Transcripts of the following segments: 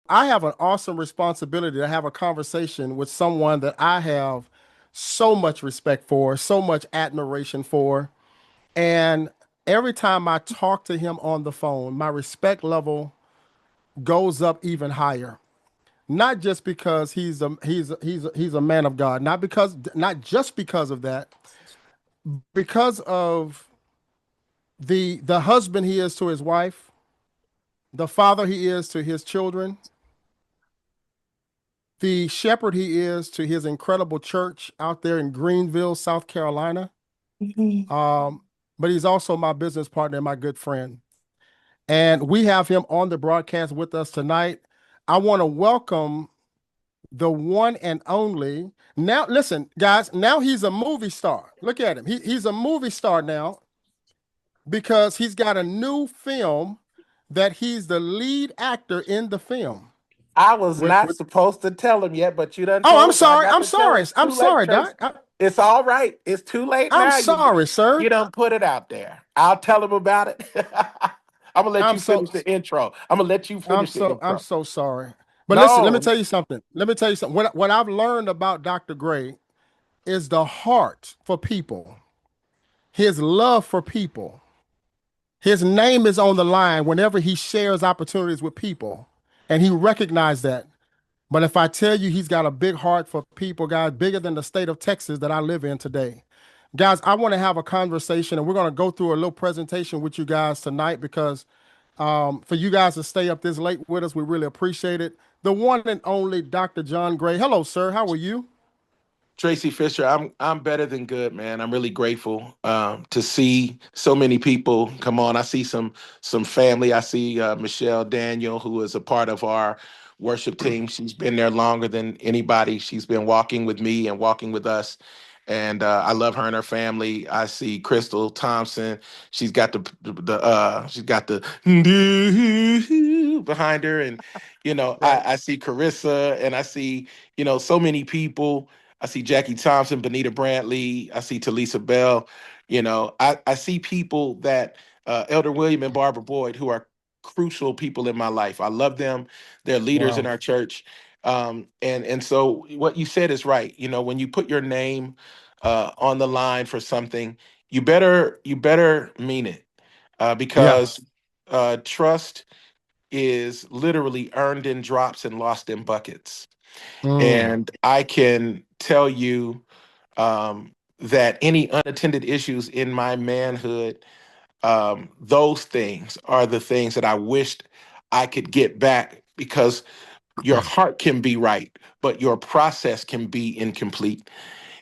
I have an awesome responsibility to have a conversation with someone that I have so much respect for, so much admiration for. And every time I talk to him on the phone, my respect level goes up even higher. Not just because he's a man of God, not just because of that, because of the husband he is to his wife, the father he is to his children, the shepherd he is to his incredible church out there in Greenville, South Carolina. Mhm. Um, but he's also my business partner and my good friend. And we have him on the broadcast with us tonight. I want to welcome the one and only. Now, listen, guys, now he's a movie star. Look at him. He's a movie star now because he's got a new film that he's the lead actor in the film. I was not With supposed to tell him yet, but you done Oh, told I'm him, so I sorry. got I'm to tell him. sorry. It's I'm too late, sorry, Tracy. Doc. It's all right. It's too late I'm now. sorry, sir. You done put it out there. I'll tell him about it. I'm gonna let I'm you so finish the intro. I'm gonna let you I'm finish the so I'm intro. so sorry. But listen, let me No, tell you something. Let me tell you something. What I've learned about Dr. Gray is the heart for people, his love for people. His name is on the line whenever he shares opportunities with people, and he recognized that. But if I tell you he's got a big heart for people, guys, bigger than the state of Texas that I live in today. Guys, I want to have a conversation and we're going to go through a little presentation with you guys tonight because for you guys to stay up this late with us, we really appreciate it. The one and only Dr. John Gray. Hello, sir. How are you? Tracy Fisher, I'm better than good, man. I'm really grateful to see so many people come on. I see some family. I see Michelle Daniel, who is a part of our worship team. She's been there longer than anybody. She's been walking with me and walking with us, and I love her and her family. I see Crystal Thompson. She's got she's got the behind her, and Right. I see Carissa, and I see so many people. I see Jackie Thompson, Benita Brantley. I see Talisa Bell. I see people that Elder William and Barbara Boyd, who are crucial people in my life. I love them. They're leaders in Wow. our church. And so what you said is right. When you put your name on the line for something, you better mean it Yeah. because trust is literally earned in drops and lost in buckets. Mm. And I can tell you that any unattended issues in my manhood, those things are the things that I wished I could get back because your heart can be right, but your process can be incomplete.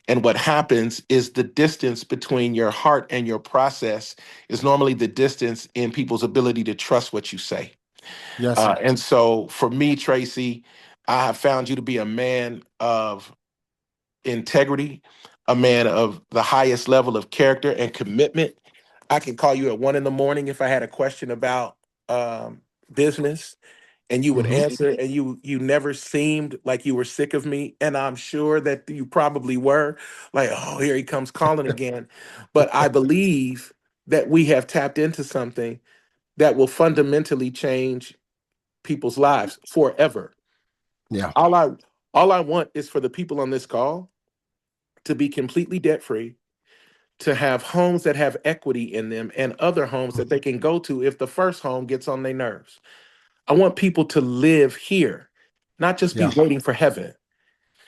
And what happens is the distance between your heart and your process is normally the distance in people's ability to trust what you say. Yes, sir. And so for me, Tracy, I have found you to be a man of integrity, a man of the highest level of character and commitment. I can call you at 1 in the morning if I had a question about business, and you would Hmm. answer, and you never seemed like you were sick of me, and I'm sure that you probably were. Like, oh, here he comes calling again. But I believe that we have tapped into something that will fundamentally change people's lives forever. Yeah. All I want is for the people on this call to be completely debt free, to have homes that have equity in them and other homes that they can go to if the first home gets on their nerves. I want people to live here, not just be Yeah. waiting for heaven.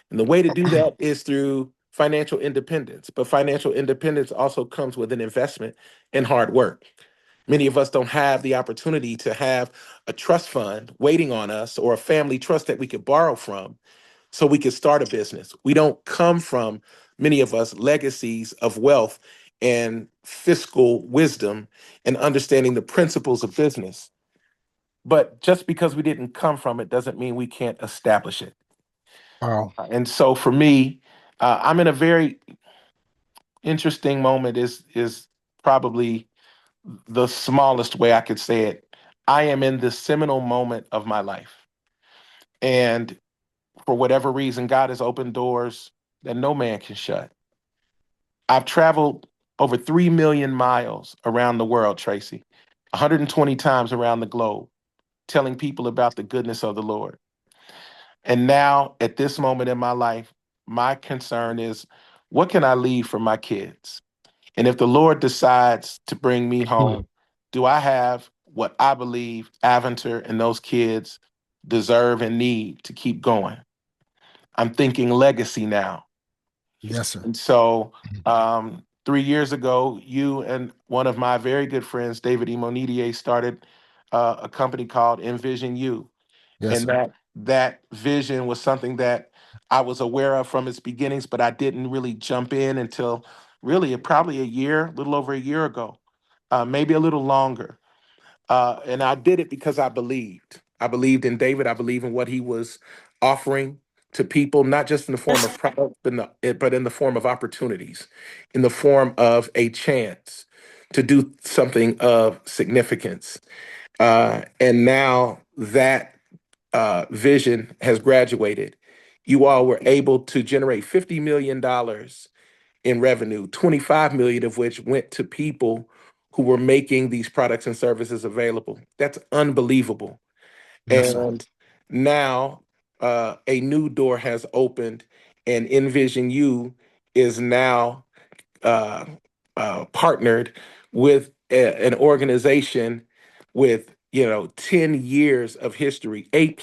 And the way to do that is through financial independence. But financial independence also comes with an investment in hard work. Many of us don't have the opportunity to have a trust fund waiting on us or a family trust that we could borrow from so we could start a business. We don't come from, many of us, legacies of wealth and fiscal wisdom and understanding the principles of business. But just because we didn't come from it doesn't mean we can't establish it. Wow. And so for me, I'm in a very interesting moment, is probably the smallest way I could say it. I am in this seminal moment of my life. And for whatever reason, God has opened doors that no man can shut. I've traveled over 3 million miles around the world, Tracy, 120 times around the globe, telling people about the goodness of the Lord. And now, at this moment in my life, my concern is what can I leave for my kids? And if the Lord decides to bring me Mm. home, do I have what I believe Aventer and those kids deserve and need to keep going? I'm thinking legacy now. Yes, sir. And so, 3 years ago, you and one of my very good friends, David Imonidier, started a company called Envision You, Yes, and sir. that vision was something that I was aware of from its beginnings, but I didn't really jump in until really probably a year, a little over a year ago, maybe a little longer. And I did it because I believed. I believed in David. I believe in what he was offering to people, not just in the form of product, but in the form of opportunities, in the form of a chance to do something of significance. And now that vision has graduated. You all were able to generate $50 million in revenue, 25 million of which went to people who were making these products and services available. That's unbelievable. Yes, sir. And now a new door has opened, and Envision You is now uh, partnered with an organization with 10 years of history, A+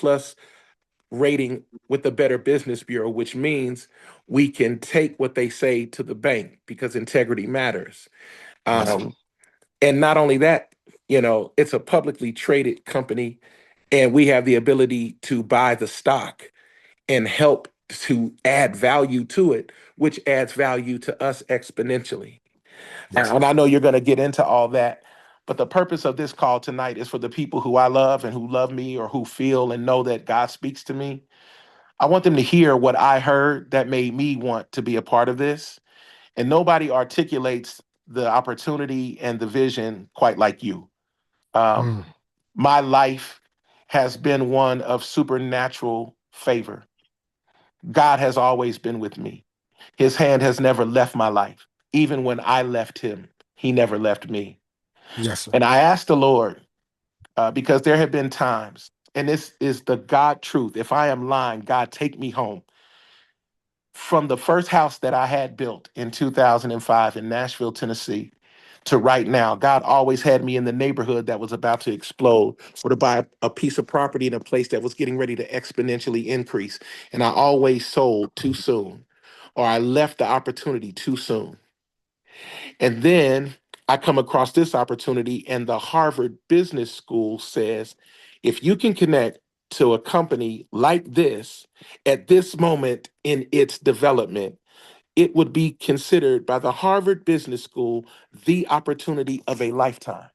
rating with the Better Business Bureau, which means we can take what they say to the bank because integrity matters. Yes, sir. Um, and not only that, it's a publicly traded company, and we have the ability to buy the stock and help to add value to it, which adds value to us exponentially. Yes, sir. And I know you're going to get into all that. But the purpose of this call tonight is for the people who I love and who love me or who feel and know that God speaks to me. I want them to hear what I heard that made me want to be a part of this. And nobody articulates the opportunity and the vision quite like you. Um, Mm. my life has been one of supernatural favor. God has always been with me. His hand has never left my life. Even when I left him, he never left me. Yes, sir. And I asked the Lord, because there have been times, and this is the God truth. If I am lying, God, take me home. From the first house that I had built in 2005 in Nashville, Tennessee, to right now, God always had me in the neighborhood that was about to explode or to buy a piece of property in a place that was getting ready to exponentially increase. And I always sold too soon, or I left the opportunity too soon. And then I come across this opportunity, and the Harvard Business School says if you can connect to a company like this at this moment in its development, it would be considered by the Harvard Business School the opportunity of a lifetime.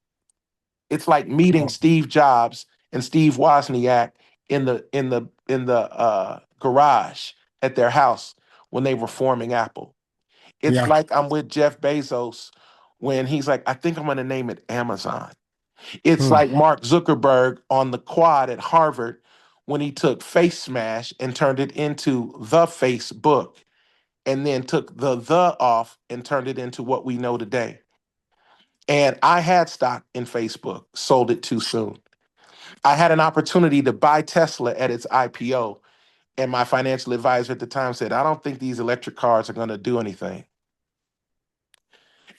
It's like meeting Steve Jobs and Steve Wozniak in the garage at their house when they were forming Apple. It's Yeah. like I'm with Jeff Bezos when he's like, I think I'm going to name it Amazon. It's Mm. like Mark Zuckerberg on the quad at Harvard when he took Face Smash and turned it into the Facebook and then took the off and turned it into what we know today. And I had stock in Facebook, sold it too soon. I had an opportunity to buy Tesla at its IPO. And my financial advisor at the time said, I don't think these electric cars are going to do anything.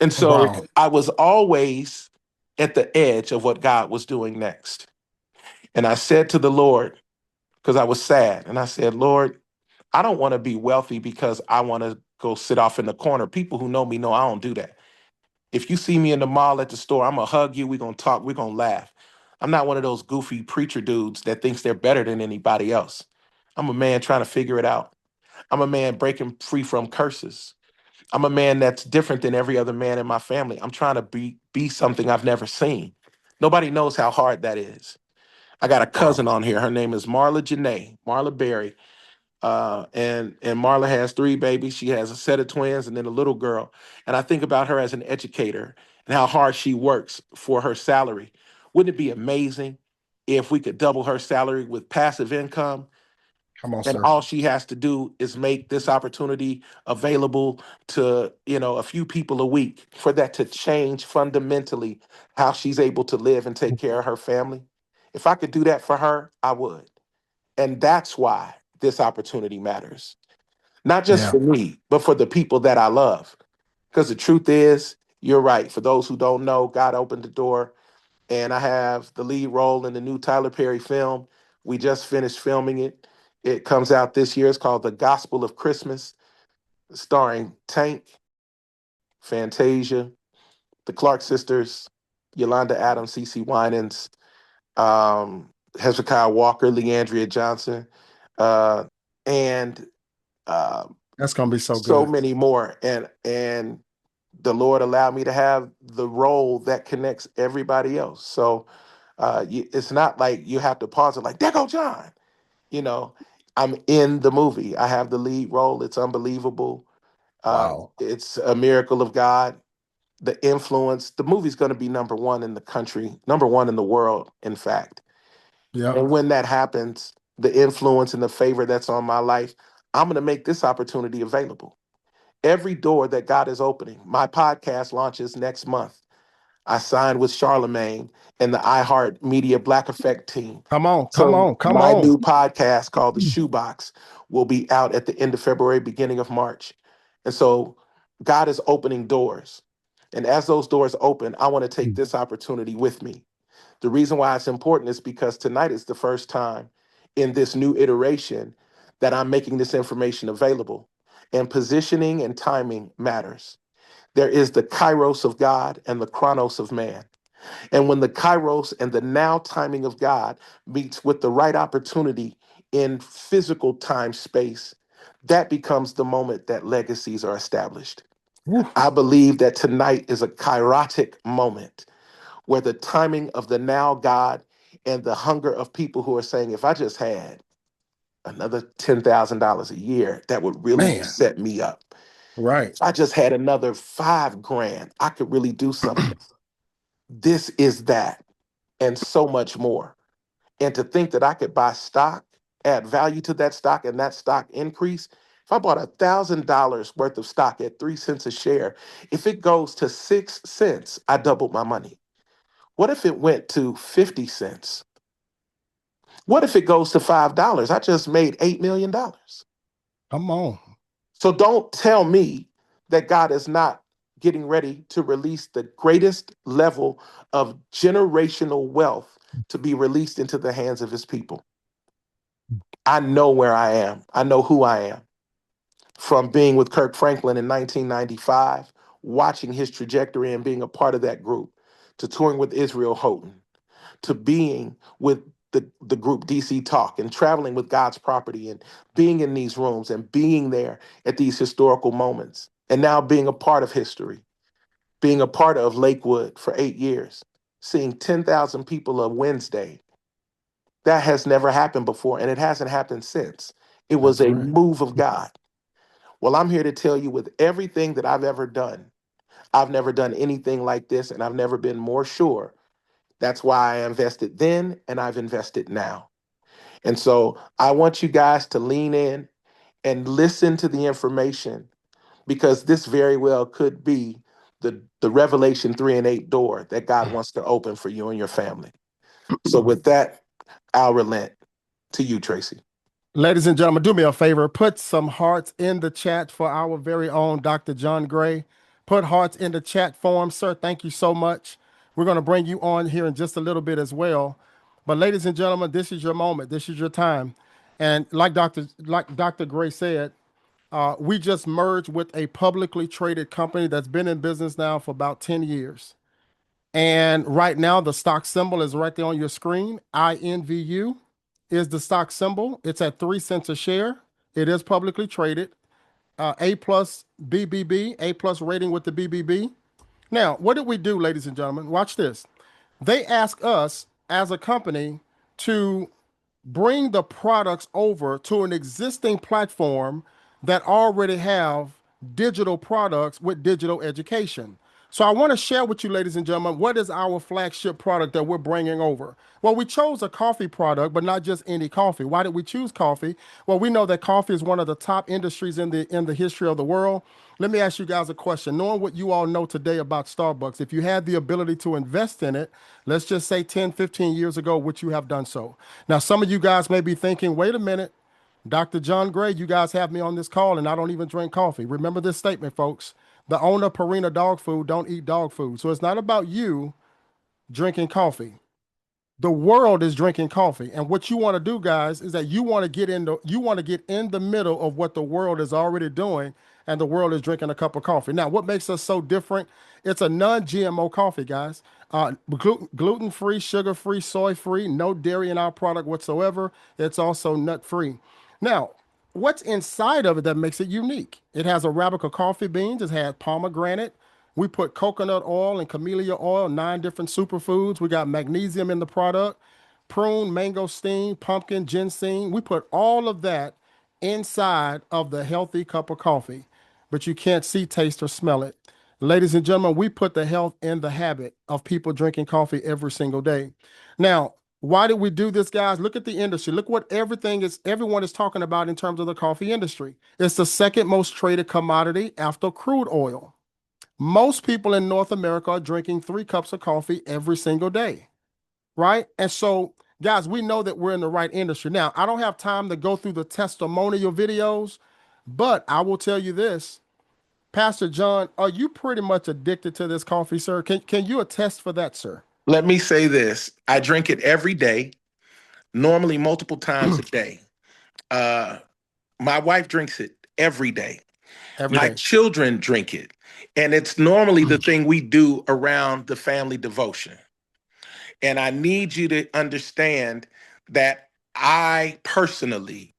And so Wow. I was always at the edge of what God was doing next. And I said to the Lord, because I was sad, and I said, Lord, I don't want to be wealthy because I want to go sit off in the corner. People who know me know I don't do that. If you see me in the mall at the store, I'm going to hug you. We're going to talk. We're going to laugh. I'm not one of those goofy preacher dudes that thinks they're better than anybody else. I'm a man trying to figure it out. I'm a man breaking free from curses. I'm a man that's different than every other man in my family. I'm trying to be something I've never seen. Nobody knows how hard that is. I got a Wow. cousin on here. Her name is Marla Janae, Marla Berry. And Marla has three babies. She has a set of twins and then a little girl. And I think about her as an educator and how hard she works for her salary. Wouldn't it be amazing if we could double her salary with passive income? Come on, And sir. all she has to do is make this opportunity available to a few people a week for that to change fundamentally how she's able to live and take care of her family. If I could do that for her, I would. And that's why. this opportunity matters. Not just Yeah. for me, but for the people that I love. Because the truth is, you're right. For those who don't know, God opened the door, and I have the lead role in the new Tyler Perry film. We just finished filming it. It comes out this year. It's called The Gospel of Christmas, starring Tank, Fantasia, the Clark sisters, Yolanda Adams, CeCe Winans, Hezekiah Walker, Leandria Johnson, uh, and uh, That's gonna be so so good. many more. And the Lord allowed me to have the role that connects everybody else. So it's not like you have to pause it like, there go John. You know, I'm in the movie. I have the lead role. It's unbelievable. Wow. It's a miracle of God. The influence, the movie's going to be number one in the country, number one in the world, in fact. Yep. And when that happens, the influence and the favor that's on my life, I'm going to make this opportunity available. Every door that God is opening, my podcast launches next month. I signed with Charlemagne and the iHeart Media Black Effect team. Come on, come So on, come my on. new podcast called The Shoebox will be out at the end of February, beginning of March. And so God is opening doors. And as those doors open, I want to take this opportunity with me. The reason why it's important is because tonight is the first time in this new iteration that I'm making this information available. And positioning and timing matters. There is the kairos of God and the chronos of man. And when the kairos and the now timing of God meets with the right opportunity in physical time space, that becomes the moment that legacies are established. Woo. I believe that tonight is a kairotic moment where the timing of the now God and the hunger of people who are saying, if I just had another $10,000 a year, that would really Man. set me up. Right. If I just had another 5 grand, I could really do something. This is that and so much more. And to think that I could buy stock, add value to that stock, and that stock increase. If I bought $1,000 worth of stock at 3 cents a share, if it goes to 6 cents, I doubled my money. What if it went to 50 cents? What if it goes to $5? I just made $8 million. Come on. So don't tell me that God is not getting ready to release the greatest level of generational wealth to be released into the hands of his people. I know where I am. I know who I am. From being with Kirk Franklin in 1995, watching his trajectory and being a part of that group, to touring with Israel Houghton, to being with the group DC Talk and traveling with God's property and being in these rooms and being there at these historical moments. And now being a part of history, being a part of Lakewood for 8 years, seeing 10,000 people a Wednesday. That has never happened before, and it hasn't happened since. It was That's a right. move of God. Well, I'm here to tell you with everything that I've ever done, I've never done anything like this, and I've never been more sure. That's why I invested then, and I've invested now. And so I want you guys to lean in and listen to the information because this very well could be the Revelation 3 and 8 door that God wants to open for you and your family. So with that, I'll relent to you, Tracy. Ladies and gentlemen, do me a favor. Put some hearts in the chat for our very own Dr. John Gray. Put hearts in the chat for him, sir. Thank you so much. We're going to bring you on here in just a little bit as well. But ladies and gentlemen, this is your moment. This is your time. And like Dr. Gray said, we just merged with a publicly traded company that's been in business now for about 10 years. And right now, the stock symbol is right there on your screen. INVU is the stock symbol. It's at 3 cents a share. It is publicly traded. A plus BBB, A plus rating with the BBB. Now, what did we do, ladies and gentlemen? Watch this. They ask us as a company to bring the products over to an existing platform that already have digital products with digital education. So I want to share with you, ladies and gentlemen, what is our flagship product that we're bringing over? Well, we chose a coffee product, but not just any coffee. Why did we choose coffee? Well, we know that coffee is one of the top industries in the history of the world. Let me ask you guys a question. Knowing what you all know today about Starbucks, if you had the ability to invest in it, let's just say 10, 15 years ago, would you have done so? Now, some of you guys may be thinking, wait a minute. Dr. John Gray, you guys have me on this call and I don't even drink coffee. Remember this statement, folks. The owner of Purina Dog Food don't eat dog food. So it's not about you drinking coffee. The world is drinking coffee. And what you want to do, guys, is that you want to get in the middle of what the world is already doing, and the world is drinking a cup of coffee. Now, what makes us so different? It's a non-GMO coffee, guys. Gluten-free, sugar-free, soy-free, no dairy in our product whatsoever. It's also nut-free. Now, what's inside of it that makes it unique? It has Arabica coffee beans. It has pomegranate. We put coconut oil and camellia oil, 9 different superfoods. We got magnesium in the product, prune, mangosteen, pumpkin, ginseng. We put all of that inside of the healthy cup of coffee, but you can't see, taste, or smell it. Ladies and gentlemen, we put the health in the habit of people drinking coffee every single day. Now, why did we do this, guys? Look at the industry. Look what everyone is talking about in terms of the coffee industry. It's the second most traded commodity after crude oil. Most people in North America are drinking 3 cups of coffee every single day, right? And so, guys, we know that we're in the right industry. Now, I don't have time to go through the testimonial videos, but I will tell you this. Pastor John, are you pretty much addicted to this coffee, sir? Can you attest for that, sir? Let me say this: I drink it every day, normally multiple times a day. Uh, my wife drinks it every day. Every My day. children drink it. And it's normally the thing we do around the family devotion. And I need you to understand that I personally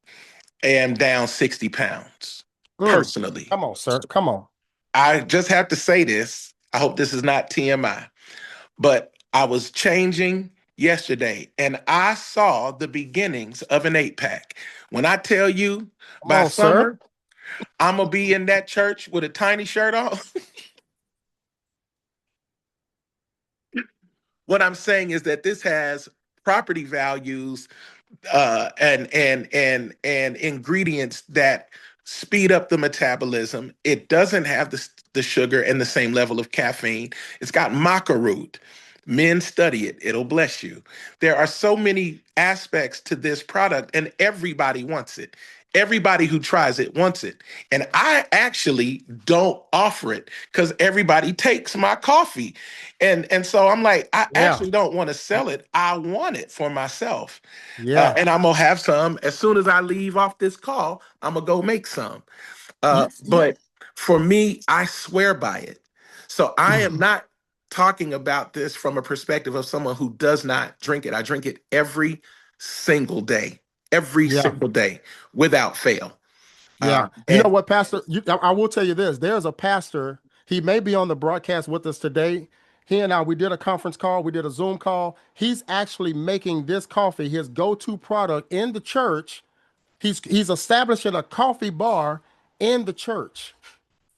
am down 60 pounds. Mm. Personally. Come on, sir. Come on. I just have to say this. I hope this is not TMI, but I was changing yesterday and I saw the beginnings of an 8 pack. When I tell you Come by on, sir. summer, I'm going to be in that church with a tiny shirt on. What I'm saying is that this has property values and ingredients that speed up the metabolism. It doesn't have the sugar and the same level of caffeine. It's got maca root. Men study it, it'll bless you. There are so many aspects to this product, and everybody wants it. Everybody who tries it wants it. And I actually don't offer it because everybody takes my coffee. And so I'm like, I Yeah. actually don't want to sell it. I want it for myself. Yeah. And I'm gonna have some as soon as I leave off this call. I'm gonna go make some. Yeah. But for me, I swear by it. So I am not talking about this from a perspective of someone who does not drink it. I drink it every Yeah. single day, without fail. Yeah. You know And what, Pastor? I will tell you this. There's a pastor. He may be on the broadcast with us today. He and I, we did a conference call. We did a Zoom call. He's actually making this coffee his go-to product in the church. He's establishing a coffee bar in the church.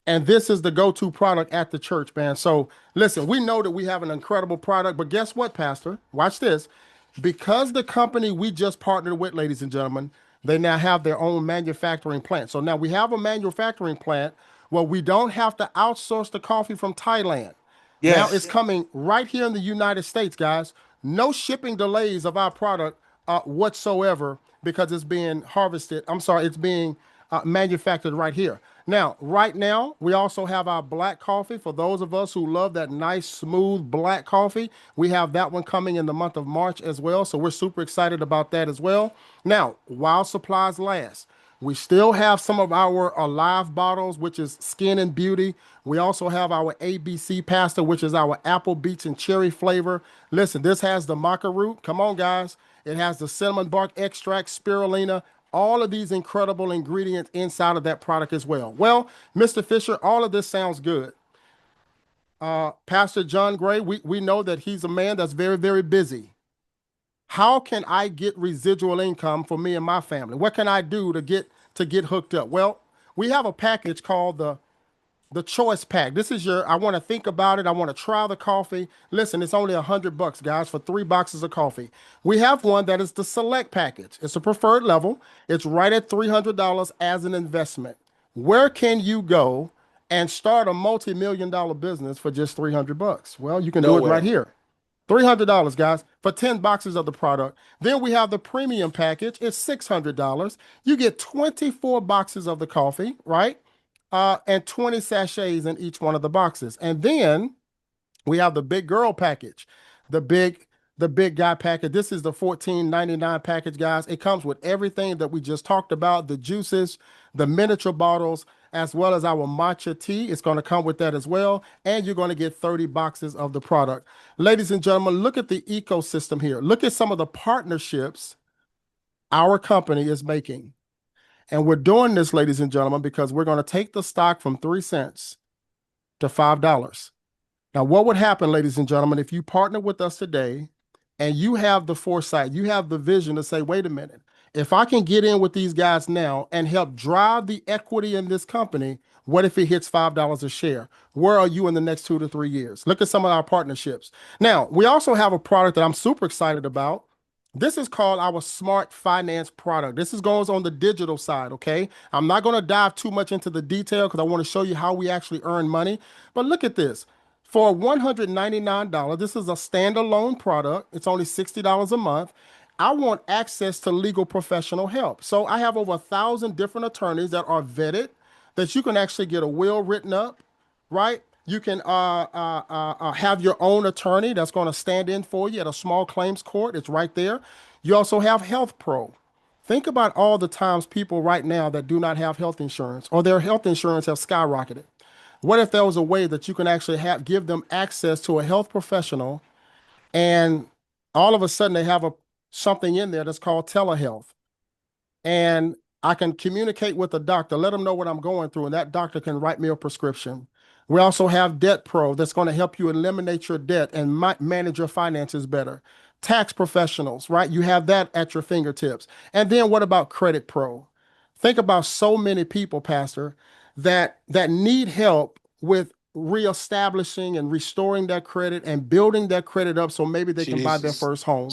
And this is the go-to product at the church, man. So listen, we know that we have an incredible product, but guess what, Pastor? Watch this. Because the company we just partnered with, ladies and gentlemen, they now have their own manufacturing plant. So now we have a manufacturing plant where we don't have to outsource the coffee from Thailand. Now it's yes, coming right here in the United States, guys. No shipping delays of our product whatsoever because it's being harvested. I'm sorry, it's being manufactured right here. Now, right now, we also have our black coffee. For those of us who love that nice, smooth black coffee, we have that one coming in the month of March as well. So we're super excited about that as well. Now, while supplies last, we still have some of our Alive bottles, which is Skin and Beauty. We also have our ABC pasta, which is our apple, beets, and cherry flavor. Listen, this has the maca root. Come on, guys. It has the cinnamon bark extract, spirulina, all of these incredible ingredients inside of that product as well. Well, Mr. Fisher, all of this sounds good. Pastor John Gray, we know that he's a man that's very, very busy. How can I get residual income for me and my family? What can I do to get hooked up? Well, we have a package called the choice pack. This is your, I want to think about it. I want to try the coffee. Listen, it's only $100, guys, for 3 boxes of coffee. We have one that is the select package. It's a preferred level. It's right at $300 as an investment. Where can you go and start a multi-million dollar business for just $300? Well, you can do it right nowhere. here. $300, guys, for 10 boxes of the product. Then we have the premium package. It's $600. You get 24 boxes of the coffee, right? And 20 sachets in each one of the boxes. And then we have the big girl package, the big the big guy package. This is the 14.99 package, guys. It comes with everything that we just talked about, the juices, the miniature bottles, as well as our matcha tea. It's going to come with that as well. And you're going to get 30 boxes of the product. Ladies and gentlemen, look at the ecosystem here. Look at some of the partnerships our company is making. And we're doing this, ladies and gentlemen, because we're going to take the stock from 3 cents to $5. Now, what would happen, ladies and gentlemen, if you partner with us today and you have the foresight, you have the vision to say, wait a minute, if I can get in with these guys now and help drive the equity in this company, what if it hits $5 a share? Where are you in the next 2 to 3 years? Look at some of our partnerships. Now, we also have a product that I'm super excited about. This is called our smart finance product. This is goes on the digital side, okay? I'm not going to dive too much into the detail because I want to show you how we actually earn money. But look at this. For $199, this is a standalone product. It's only $60 a month. I want access to legal professional help. So I have over 1,000 different attorneys that are vetted that you can actually get a will written up, right? You can have your own attorney that's going to stand in for you at a small claims court. It's right there. You also have Health Pro. Think about all the times people right now that do not have health insurance or their health insurance have skyrocketed. What if there was a way that you can actually have give them access to a health professional and all of a sudden they have a something in there that's called telehealth and I can communicate with the doctor, let them know what I'm going through, and that doctor can write me a prescription. We also have Debt Pro that's going to help you eliminate your debt and manage your finances better. Tax professionals, right? You have that at your fingertips. And then what about Credit Pro? Think about so many people, Pastor, that need help with reestablishing and restoring their credit and building their credit up so maybe they can buy their Jesus. first home.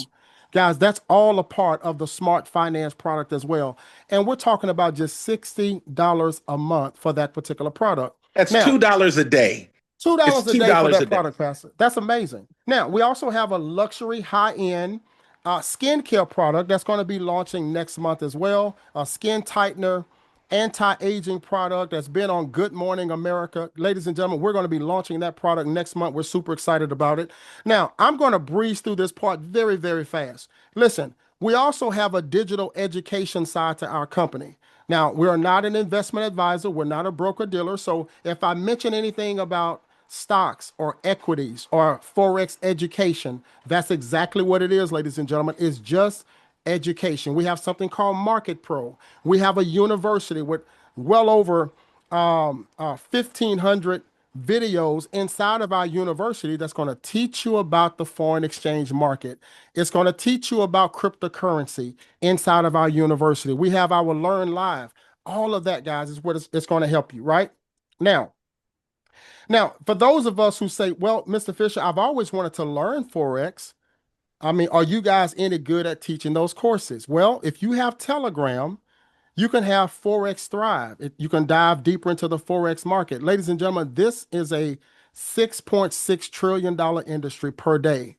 Guys, that's all a part of the smart finance product as well. And we're talking about just $60 a month for that particular product. That's Now, $2 a day. Two It's dollars a two day for dollars that a day. product, Pastor. That's amazing. Now, we also have a luxury high-end skincare product that's going to be launching next month as well. A skin tightener, anti-aging product that's been on Good Morning America. Ladies and gentlemen, we're going to be launching that product next month. We're super excited about it. Now, I'm going to breeze through this part very, very fast. Listen, we also have a digital education side to our company. Now, we are not an investment advisor. We're not a broker dealer. So if I mention anything about stocks or equities or forex education, that's exactly what it is, ladies and gentlemen. It's just education. We have something called Market Pro. We have a university with well over 1,500 videos inside of our university that's going to teach you about the foreign exchange market. It's going to teach you about cryptocurrency inside of our university. We have our Learn Live. All of that, guys, is what it's going to help you, right? Now, now, for those of us who say, well, Mr. Fisher, I've always wanted to learn Forex. I mean, are you guys any good at teaching those courses? Well, if you have Telegram, you can have Forex Thrive. You can dive deeper into the Forex market. Ladies and gentlemen, this is a $6.6 trillion industry per day.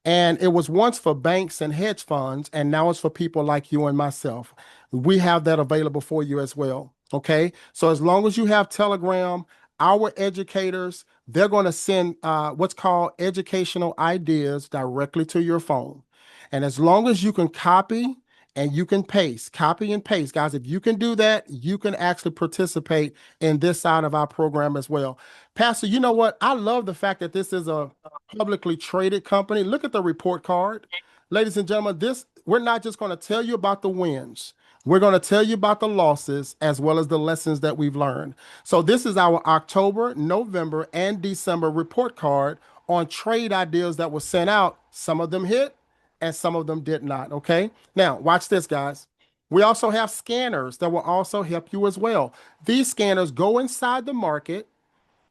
And it was once for banks and hedge funds, and now it's for people like you and myself. We have that available for you as well. Okay. So as long as you have Telegram, our educators, they're going to send what's called educational ideas directly to your phone. And as long as you can copy and you can paste, copy and paste, guys, if you can do that, you can actually participate in this side of our program as well. Pastor, you know what? I love the fact that this is a publicly traded company. Look at the report card. Ladies and gentlemen, this we're not just going to tell you about the wins. We're going to tell you about the losses as well as the lessons that we've learned. So this is our October, November, and December report card on trade ideas that were sent out. Some of them hit and some of them did not. Okay. Now, watch this, guys. We also have scanners that will also help you as well. These scanners go inside the market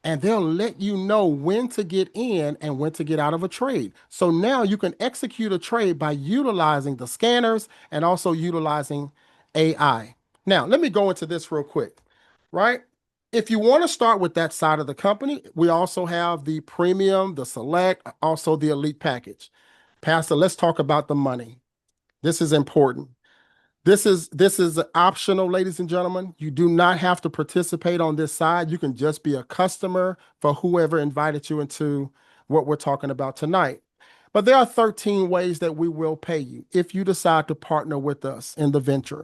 and they'll let you know when to get in and when to get out of a trade. So now you can execute a trade by utilizing the scanners and also utilizing AI. Now, let me go into this real quick, right? If you want to start with that side of the company, we also have the premium, the select, also the elite package. Pastor, let's talk about the money. This is important. This is optional, ladies and gentlemen. You do not have to participate on this side. You can just be a customer for whoever invited you into what we're talking about tonight. But there are 13 ways that we will pay you if you decide to partner with us in the venture.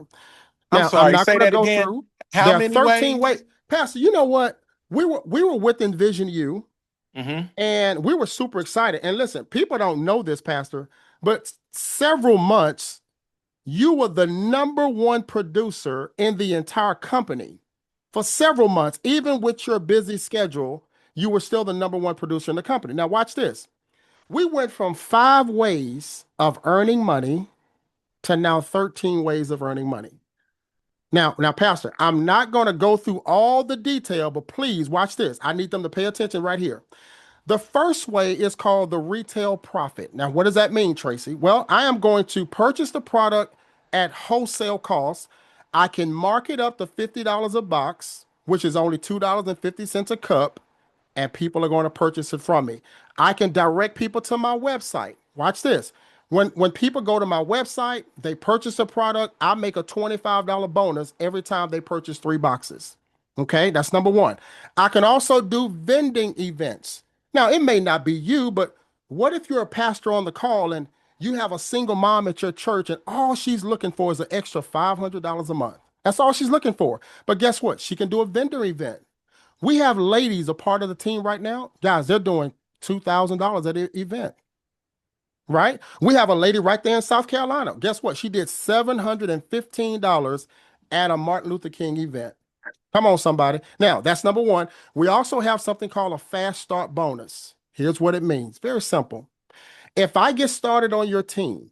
I'm Now, I'm sorry, not say going to that go again. through. How There are many 13 ways. ways? Pastor, you know what? We were with Envision You, Hmm. and we were super excited. And listen, people don't know this, Pastor, but several months you were the number one producer in the entire company for several months. Even with your busy schedule, you were still the number one producer in the company. Now, watch this. We went from 5 ways of earning money to now 13 ways of earning money. Now, Pastor, I'm not going to go through all the detail, but please watch this. I need them to pay attention right here. The first way is called the retail profit. Now, what does that mean, Tracy? Well, I am going to purchase the product at wholesale cost. I can mark it up to $50 a box, which is only $2.50 a cup, and people are going to purchase it from me. I can direct people to my website. Watch this. When people go to my website, they purchase a product, I make a $25 bonus every time they purchase 3 boxes. Okay, that's number one. I can also do vending events. Now, it may not be you, but what if you're a pastor on the call and you have a single mom at your church and all she's looking for is an extra $500 a month? That's all she's looking for. But guess what? She can do a vendor event. We have ladies a part of the team right now. Guys, they're doing $2,000 at the event, right? We have a lady right there in South Carolina. Guess what? She did $715 at a Martin Luther King event. Come on, somebody. Now, that's number one. We also have something called a fast start bonus. Here's what it means. Very simple. If I get started on your team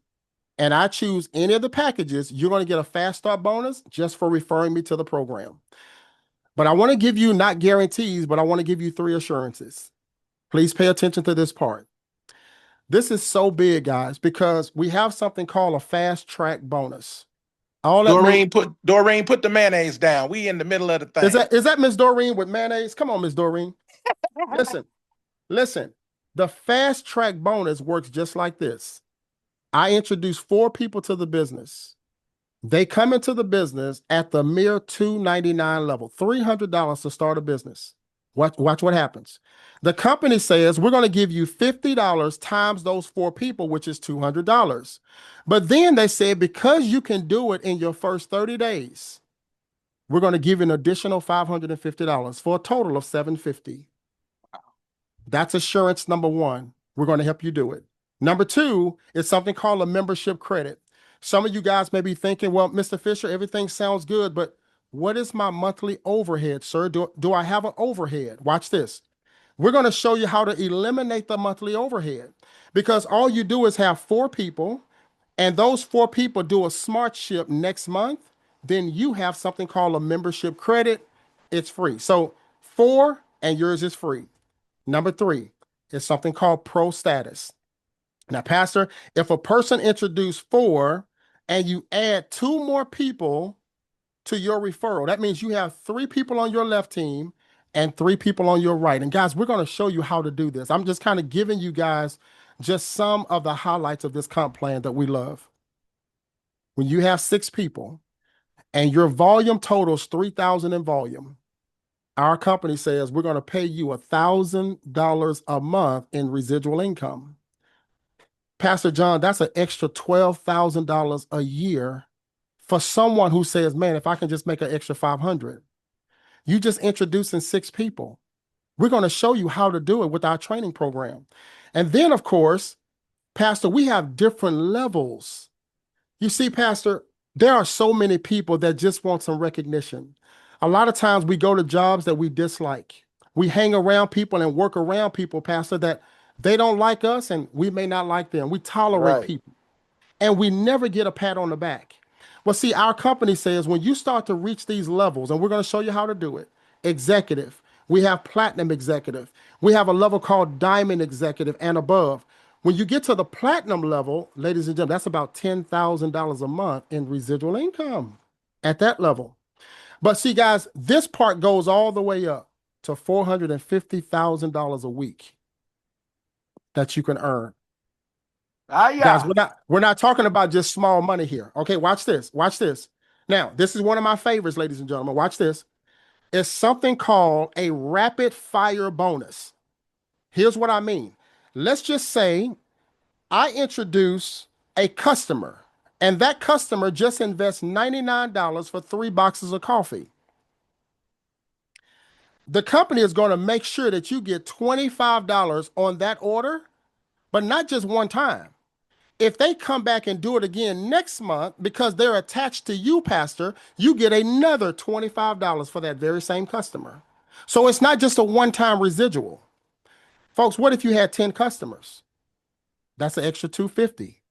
and I choose any of the packages, you're going to get a fast start bonus just for referring me to the program. But I want to give you not guarantees, but I want to give you 3 assurances. Please pay attention to this part. This is so big, guys, because we have something called a fast track bonus. All that means Doreen, put the mayonnaise down. We in the middle of the is thing. that Miss Doreen with mayonnaise? Come on, Miss Doreen. Listen, listen. The fast track bonus works just like this. I introduce 4 people to the business. They come into the business at the mere $299 level, $300 to start a business. Watch what happens. The company says we're going to give you $50 times those 4 people, which is $200. But then they said because you can do it in your first 30 days, we're going to give you an additional $550 for a total of $750. That's assurance number one. We're going to help you do it. Number two is something called a membership credit. Some of you guys may be thinking, well, Mr. Fisher, everything sounds good, but what is my monthly overhead, sir? Do I have an overhead? Watch this. We're going to show you how to eliminate the monthly overhead because all you do is have 4 people, and those 4 people do a smart ship next month. Then you have something called a membership credit. It's free. So 4 and yours is free. Number three is something called pro status. Now, Pastor, if a person introduced 4 and you add 2 more people to your referral, that means you have 3 people on your left team and 3 people on your right. And guys, we're going to show you how to do this. I'm just kind of giving you guys just some of the highlights of this comp plan that we love. When you have 6 people and your volume totals 3,000 in volume, our company says we're going to pay you $1,000 a month in residual income. Pastor John, that's an extra $12,000 a year for someone who says, man, if I can just make an extra 500. You just introducing 6 people. We're going to show you how to do it with our training program. And then, of course, Pastor, we have different levels. You see, Pastor, there are so many people that just want some recognition. A lot of times we go to jobs that we dislike. We hang around people and work around people, Pastor, that they don't like us and we may not like them. We tolerate Right. people and we never get a pat on the back. Well, see, our company says when you start to reach these levels, and we're going to show you how to do it, executive, we have platinum executive, we have a level called diamond executive and above. When you get to the platinum level, ladies and gentlemen, that's about $10,000 a month in residual income at that level. But see, guys, this part goes all the way up to $450,000 a week that you can earn. Ah, Guys, yeah. we're not talking about just small money here. Okay, watch this. Watch this. Now, this is one of my favorites, ladies and gentlemen. Watch this. It's something called a rapid fire bonus. Here's what I mean. Let's just say I introduce a customer, and that customer just invests $99 for 3 boxes of coffee. The company is going to make sure that you get $25 on that order, but not just one time. If they come back and do it again next month because they're attached to you, Pastor, you get another $25 for that very same customer. So it's not just a one time residual. Folks, what if you had 10 customers? That's an extra 250.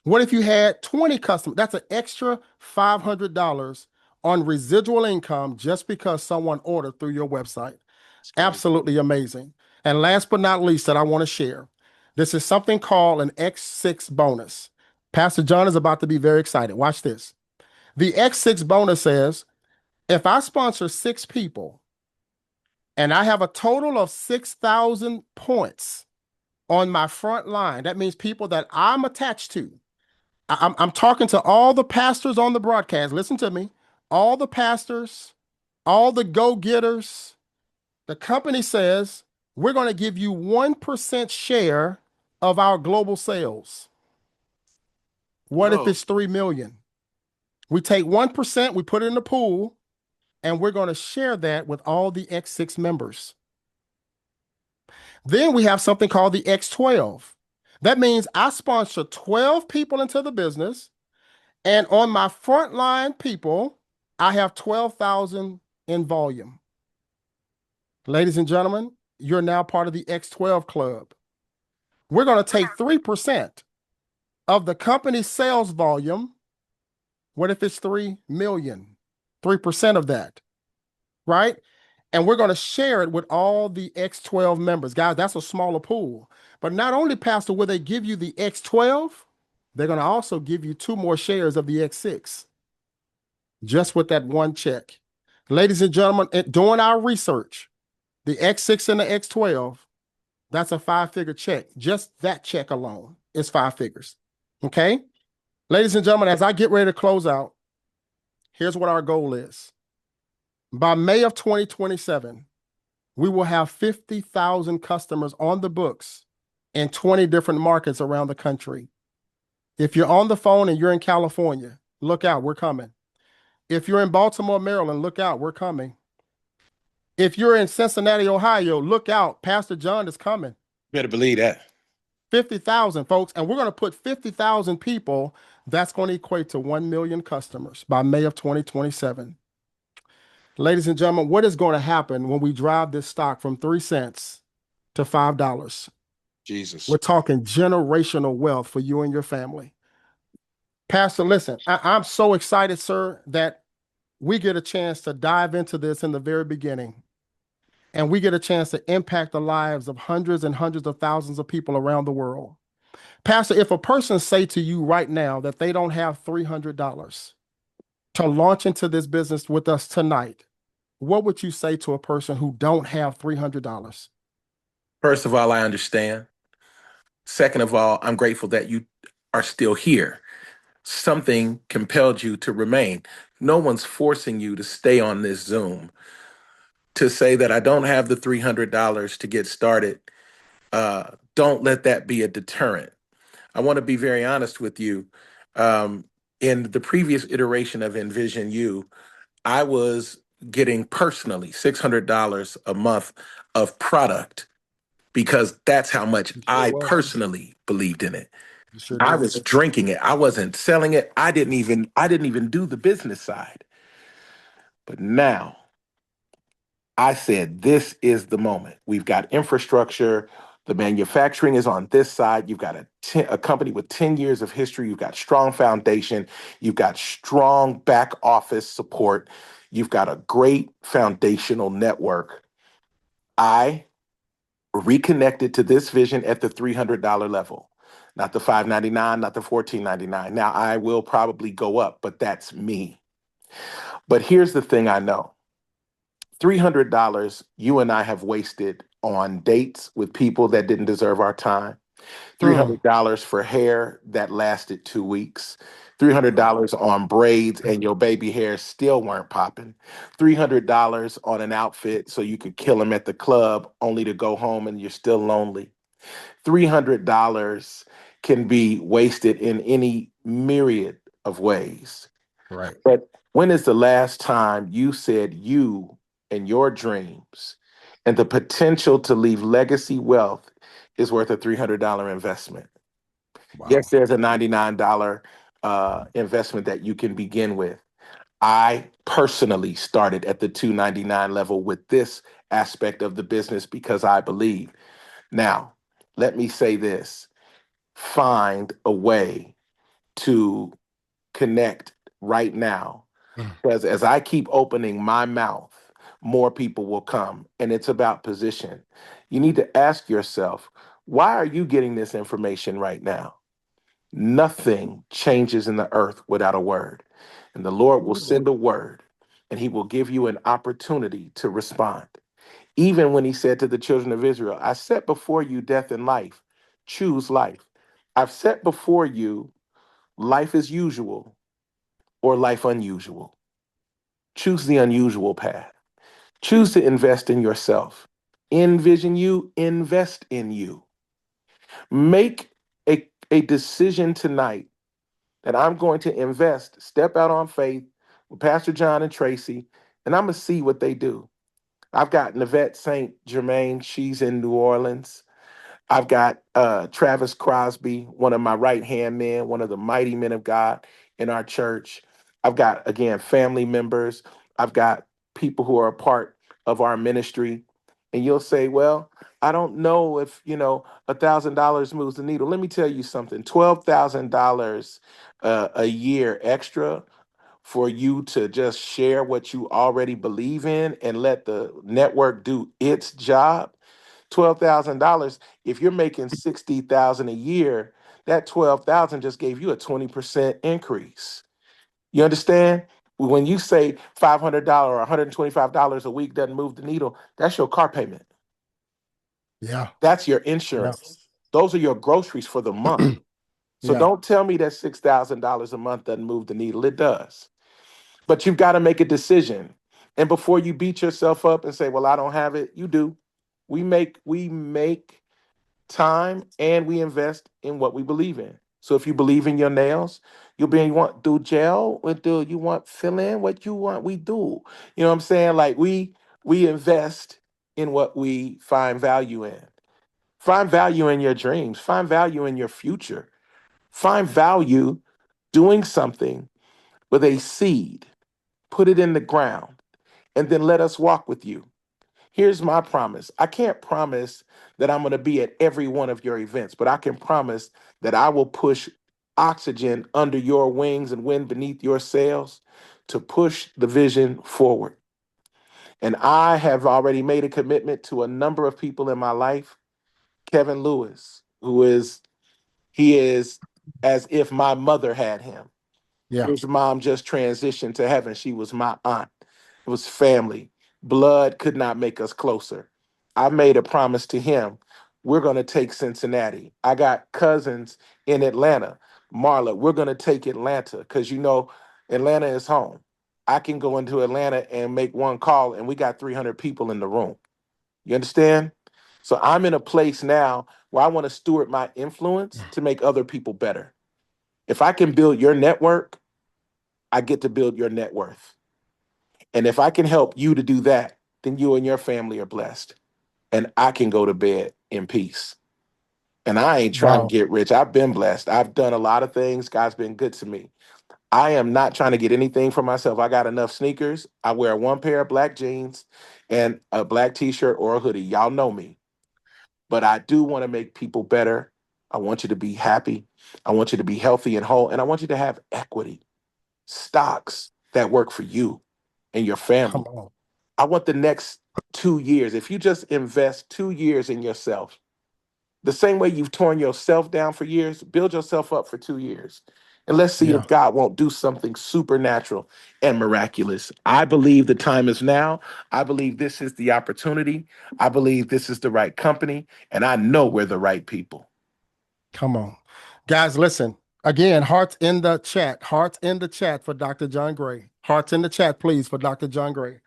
What if you had 20 customers? That's an extra $500 on residual income just because someone ordered through your website. It's great. Absolutely amazing. And last but not least, that I want to share, this is something called an X6 bonus. Pastor John is about to be very excited. Watch this. The X6 bonus says if I sponsor 6 people and I have a total of 6,000 points on my front line, that means people that I'm attached to. I'm talking to all the pastors on the broadcast. Listen to me. All the pastors, all the go getters. The company says we're going to give you 1% share of our global sales. What if Whoa. it's 3 million? We take 1%, we put it in the pool, and we're going to share that with all the X6 members. Then we have something called the X12. That means I sponsor 12 people into the business, and on my frontline people, I have 12,000 in volume. Ladies and gentlemen, you're now part of the X12 club. We're going to take 3% of the company's sales volume. What if it's 3 million? 3% of that, right? And we're going to share it with all the X12 members. Guys, that's a smaller pool. But not only, Pastor, will they give you the X12, they're going to also give you 2 more shares of the X6 just with that one check. Ladies and gentlemen, doing our research, the X6 and the X12, that's a 5-figure check. Just that check alone is 5 figures. Okay? Ladies and gentlemen, as I get ready to close out, here's what our goal is. By May of 2027, we will have 50,000 customers on the books in 20 different markets around the country. If you're on the phone and you're in California, look out, we're coming. If you're in Baltimore, Maryland, look out, we're coming. If you're in Cincinnati, Ohio, look out, Pastor John is coming. Better believe that. 50,000 folks, and we're going to put 50,000 people. That's going to equate to 1 million customers by May of 2027. Ladies and gentlemen, what is going to happen when we drive this stock from 3 cents to $5? We're Jesus. talking generational wealth for you and your family. Pastor, listen, I'm so excited, sir, that we get a chance to dive into this in the very beginning. And we get a chance to impact the lives of hundreds and hundreds of thousands of people around the world. Pastor, if a person say to you right now that they don't have $300 to launch into this business with us tonight, what would you say to a person who don't have $300? First of all, I understand. Second of all, I'm grateful that you are still here. Something compelled you to remain. No one's forcing you to stay on this Zoom. To say that I don't have the $300 to get started, don't let that be a deterrent. I want to be very honest with you. Um, in the previous iteration of Envision You, I was getting personally $600 a month of product because that's how much You sure I was. personally believed in it. You sure I did. was drinking it. I wasn't selling it. I didn't even do the business side. But now I said, this is the moment. We've got infrastructure. The manufacturing is on this side. You've got a company with 10 years of history. You've got strong foundation. You've got strong back office support. You've got a great foundational network. I reconnected to this vision at the $300 level, not the $599, not the $14.99. Now I will probably go up, but that's me. But here's the thing I know: $300 you and I have wasted on dates with people that didn't deserve our time. Mm. $300 for hair that lasted 2 weeks. Right. $300 on braids and your baby hairs still weren't popping. $300 on an outfit so you could kill them at the club only to go home and you're still lonely. $300 can be wasted in any myriad of ways. Right. But when is the last time you said you and your dreams and the potential to leave legacy wealth is worth a $300 investment? Yes, Wow. there's a $99 investment that you can begin with. I personally started at the 299 level with this aspect of the business because I believe. Now, let me say this: find a way to connect right now. Mm. Because as I keep opening my mouth, more people will come. And it's about position. You need to ask yourself, why are you getting this information right now? Nothing changes in the earth without a word. And the Lord will send a word and he will give you an opportunity to respond. Even when he said to the children of Israel, I set before you death and life, choose life. I've set before you life as usual or life unusual. Choose the unusual path. Choose to invest in yourself. Envision you, invest in you. Make a decision tonight that I'm going to invest, step out on faith with Pastor John and Tracy, and I'm going to see what they do. I've got Navette St. Germain. She's in New Orleans. I've got Travis Crosby, one of my right hand men, one of the mighty men of God in our church. I've got, again, family members. I've got people who are a part of our ministry. And you'll say, well, I don't know if, $1,000 moves the needle. Let me tell you something: $12,000 a year extra for you to just share what you already believe in and let the network do its job. $12,000. If you're making 60,000 a year, that 12,000 just gave you a 20% increase. You understand? When you say $500 or $125 a week doesn't move the needle, that's your car payment. Yeah. That's your Yeah. insurance. Those are your groceries for the month. So Yeah. don't tell me that $6,000 a month doesn't move the needle. It does. But you've got to make a decision. And before you beat yourself up and say, well, I don't have it, you do. We make time and we invest in what we believe in. So if you believe in your nails, you'll be, you want do gel or do you want fill in what you want, we do. You know what I'm saying? Like we invest in what we find value in. Find value in your dreams, find value in your future. Find value doing something with a seed, put it in the ground, and then let us walk with you. Here's my promise: I can't promise that I'm going to be at every one of your events, but I can promise that I will push oxygen under your wings and wind beneath your sails to push the vision forward. And I have already made a commitment to a number of people in my life. Kevin Lewis, he is as if my mother had him. Yeah. His mom just transitioned to heaven. She was my aunt. It was family. Blood could not make us closer. I made a promise to him. We're going to take Cincinnati. I got cousins in Atlanta. Marla, we're going to take Atlanta because Atlanta is home. I can go into Atlanta and make one call, and we got 300 people in the room. You understand? So I'm in a place now where I want to steward my influence to make other people better. If I can build your network, I get to build your net worth. And if I can help you to do that, then you and your family are blessed. And I can go to bed in peace. And I ain't trying to Wow. get rich. I've been blessed. I've done a lot of things. God's been good to me. I am not trying to get anything for myself. I got enough sneakers. I wear one pair of black jeans and a black t-shirt or a hoodie. Y'all know me. But I do want to make people better. I want you to be happy. I want you to be healthy and whole. And I want you to have equity, stocks that work for you and your Come family. on. I want the next 2 years. If you just invest 2 years in yourself, the same way you've torn yourself down for years, build yourself up for 2 years. and let's see Yeah. if God won't do something supernatural and miraculous. I believe the time is now. I believe this is the opportunity. I believe this is the right company, and I know we're the right people. Come on. Guys, listen. Again, hearts in the chat. Hearts in the chat for Dr. John Gray. Hearts in the chat, please, for Dr. John Gray.